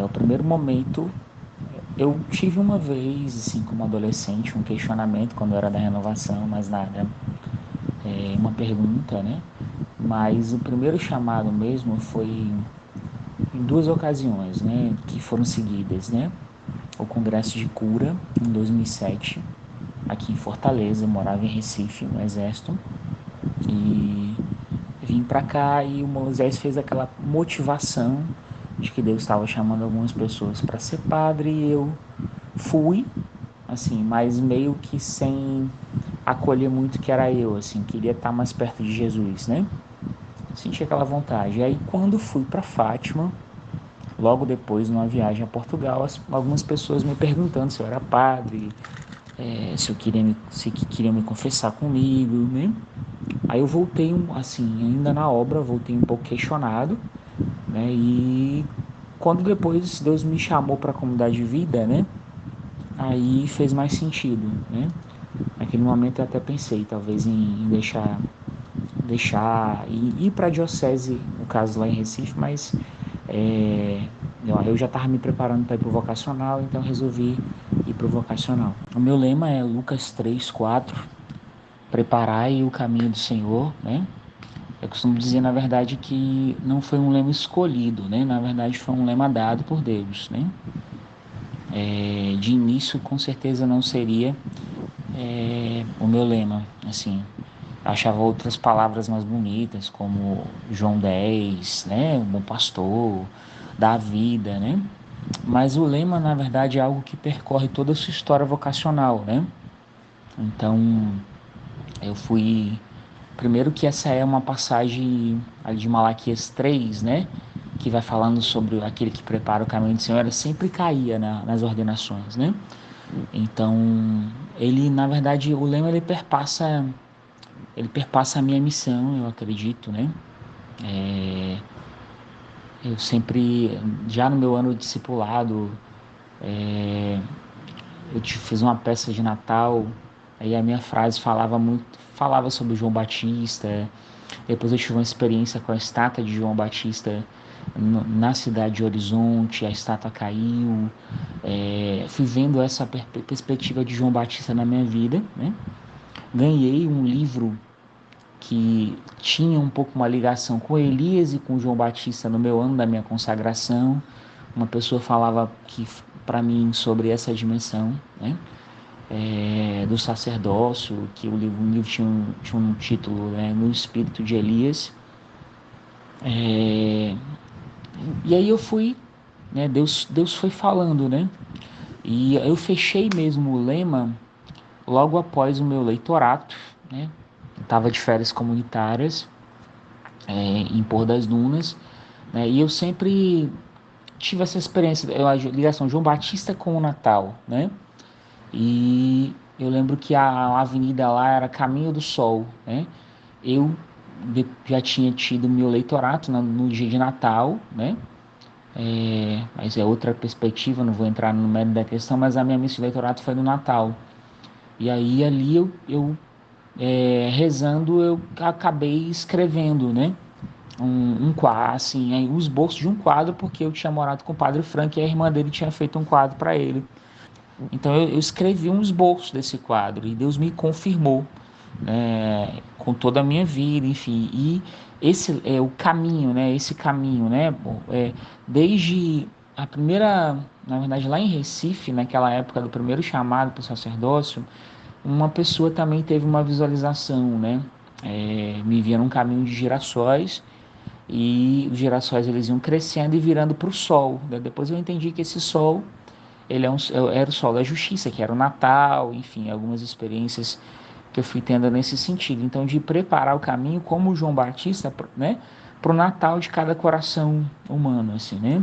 O primeiro momento, eu tive uma vez, assim, como adolescente, um questionamento quando eu era da renovação, mas nada, uma pergunta, né? Mas o primeiro chamado mesmo foi em duas ocasiões, né, que foram seguidas, né? O Congresso de Cura, em 2007, aqui em Fortaleza, eu morava em Recife, no Exército, e vim para cá e o Moisés fez aquela motivação de que Deus estava chamando algumas pessoas para ser padre e eu fui, assim, mas meio que sem acolher muito que era eu, assim, queria estar mais perto de Jesus, né? Senti aquela vontade. E aí quando fui para Fátima, logo depois, numa viagem a Portugal, algumas pessoas me perguntando se eu era padre, se queriam me confessar comigo, né? Aí eu voltei, assim, ainda na obra, voltei um pouco questionado, né? E quando depois Deus me chamou para a comunidade de vida, né? Aí fez mais sentido, né? Naquele momento eu até pensei, talvez, em deixar e ir para a diocese, no caso lá em Recife, mas é, eu já estava me preparando para ir para o vocacional, então resolvi ir para o vocacional. O meu lema é Lucas 3:4, preparai o caminho do Senhor, né? Eu costumo dizer, na verdade, que não foi um lema escolhido, né? Na verdade, foi um lema dado por Deus, né? De início, com certeza, não seria o meu lema, assim. Achava outras palavras mais bonitas, como João 10, né? O bom pastor, da vida, né? Mas o lema, na verdade, é algo que percorre toda a sua história vocacional, né? Então, eu fui. Primeiro, que essa é uma passagem ali de Malaquias 3, né? Que vai falando sobre aquele que prepara o caminho do Senhor, ela sempre caía nas ordenações, né? Então, ele, na verdade, o lema ele perpassa a minha missão, eu acredito, né? Eu sempre, já no meu ano de discipulado, fiz uma peça de Natal, aí a minha frase falava sobre João Batista. Depois eu tive uma experiência com a estátua de João Batista na cidade de Horizonte, a estátua caiu. Fui vendo essa perspectiva de João Batista na minha vida, né? Ganhei um livro que tinha um pouco uma ligação com Elias e com João Batista no meu ano da minha consagração. Uma pessoa falava que para mim sobre essa dimensão, né? Do sacerdócio, que o livro tinha um título, né, No Espírito de Elias. E aí eu fui, né, Deus foi falando, né? E eu fechei mesmo o lema logo após o meu leitorato, né? Estava de férias comunitárias em Pôr das Dunas, né? E eu sempre tive essa experiência, a ligação João Batista com o Natal, né? E eu lembro que a avenida lá era Caminho do Sol, né? Eu já tinha tido meu leitorato no dia de Natal, né? Mas é outra perspectiva, não vou entrar no mérito da questão, mas a minha missa de leitorato foi no Natal. E aí ali rezando, eu acabei escrevendo, né? Um quadro, assim, o esboço de um quadro, porque eu tinha morado com o Padre Frank e a irmã dele tinha feito um quadro para ele. Então eu escrevi um esboço desse quadro e Deus me confirmou, né, com toda a minha vida, enfim. E esse é o caminho, né? Esse caminho, né? Desde a primeira, na verdade, lá em Recife, naquela época do primeiro chamado para o sacerdócio, uma pessoa também teve uma visualização, né? Me via num caminho de girassóis e os girassóis eles iam crescendo e virando para o sol, né? Depois eu entendi que esse sol era o sol da justiça, que era o Natal, enfim, algumas experiências que eu fui tendo nesse sentido. Então, de preparar o caminho como João Batista, né, para o Natal de cada coração humano, assim, né?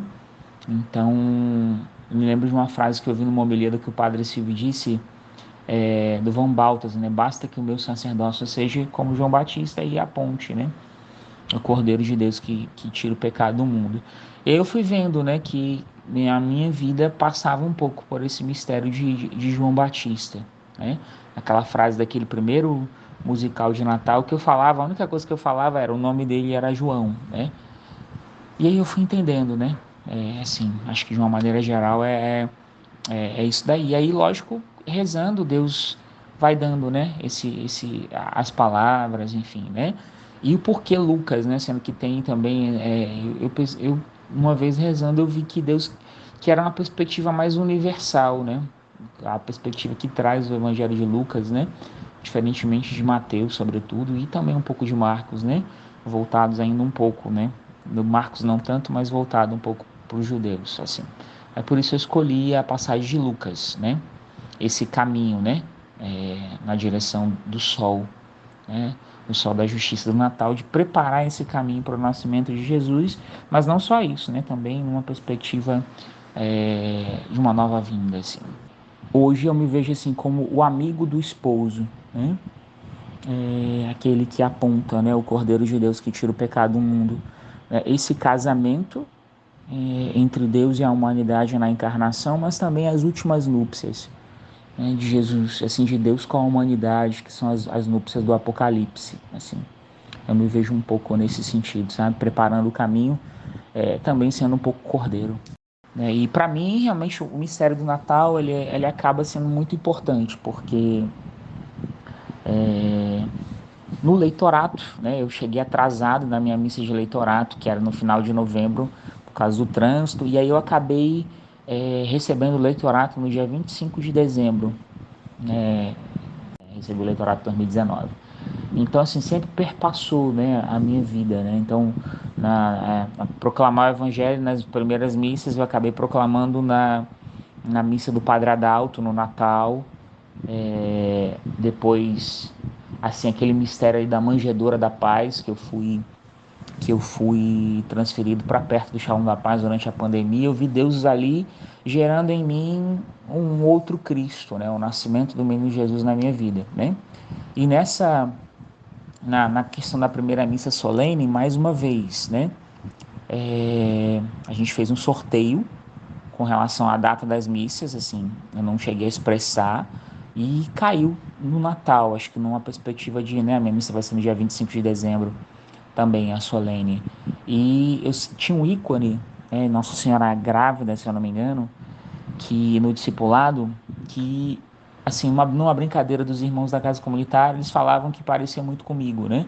Então, eu me lembro de uma frase que eu vi numa homilia que o Padre Silvio disse, do Van Baltas, né? Basta que o meu sacerdócio seja como João Batista e a ponte, né? O Cordeiro de Deus que tira o pecado do mundo. E aí eu fui vendo, né, que a minha vida passava um pouco por esse mistério de João Batista, né? Aquela frase daquele primeiro musical de Natal que eu falava, a única coisa que eu falava era o nome dele era João, né? E aí eu fui entendendo, né? Assim, acho que de uma maneira geral é isso daí. E aí, lógico, rezando, Deus vai dando, né, as palavras, enfim, né? E o porquê Lucas, né? Sendo que tem também, uma vez rezando, eu vi que Deus, que era uma perspectiva mais universal, né? A perspectiva que traz o Evangelho de Lucas, né? Diferentemente de Mateus, sobretudo, e também um pouco de Marcos, né? Voltados ainda um pouco, né? No Marcos não tanto, mas voltado um pouco para os judeus, assim. É por isso eu escolhi a passagem de Lucas, né? Esse caminho, né? Na direção do sol, né? O sol da justiça do Natal, de preparar esse caminho para o nascimento de Jesus, mas não só isso, né? Também numa perspectiva de uma nova vinda, assim. Hoje eu me vejo assim como o amigo do esposo, né? Aquele que aponta, né? O Cordeiro de Deus que tira o pecado do mundo. Esse casamento entre Deus e a humanidade na encarnação, mas também as últimas núpcias, né, de Jesus, assim, de Deus com a humanidade, que são as núpcias do Apocalipse, assim. Eu me vejo um pouco nesse sentido, sabe? Preparando o caminho, também sendo um pouco cordeiro. Né? E para mim, realmente, o mistério do Natal, ele acaba sendo muito importante, porque no leitorato, né, eu cheguei atrasado na minha missa de leitorato, que era no final de novembro, por causa do trânsito, e aí eu acabei recebendo o leitorato no dia 25 de dezembro, né, recebi o leitorato de 2019. Então, assim, sempre perpassou, né, a minha vida, né? Então, proclamar o evangelho nas primeiras missas, eu acabei proclamando na missa do Padre Adalto, no Natal. Depois, assim, aquele mistério aí da manjedoura da paz, que eu fui transferido para perto do Shalom da Paz durante a pandemia. Eu vi Deus ali gerando em mim um outro Cristo, né? O nascimento do menino Jesus na minha vida, né? E na questão da primeira missa solene, mais uma vez, né? A gente fez um sorteio com relação à data das missas, assim, eu não cheguei a expressar, e caiu no Natal, acho que numa perspectiva de, né, a minha missa vai ser no dia 25 de dezembro, também a solene. E eu tinha um ícone, Nossa Senhora grávida, se eu não me engano, que no discipulado, que, assim, numa brincadeira dos irmãos da casa comunitária, eles falavam que parecia muito comigo, né?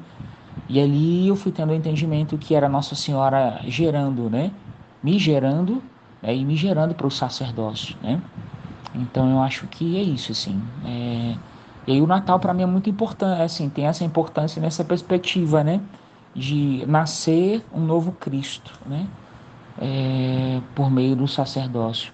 E ali eu fui tendo o entendimento que era Nossa Senhora gerando, né? Me gerando, e me gerando para o sacerdócio, né? Então eu acho que é isso, assim. E aí o Natal para mim é muito importante, assim, tem essa importância nessa perspectiva, né? De nascer um novo Cristo, né? Por meio do sacerdócio.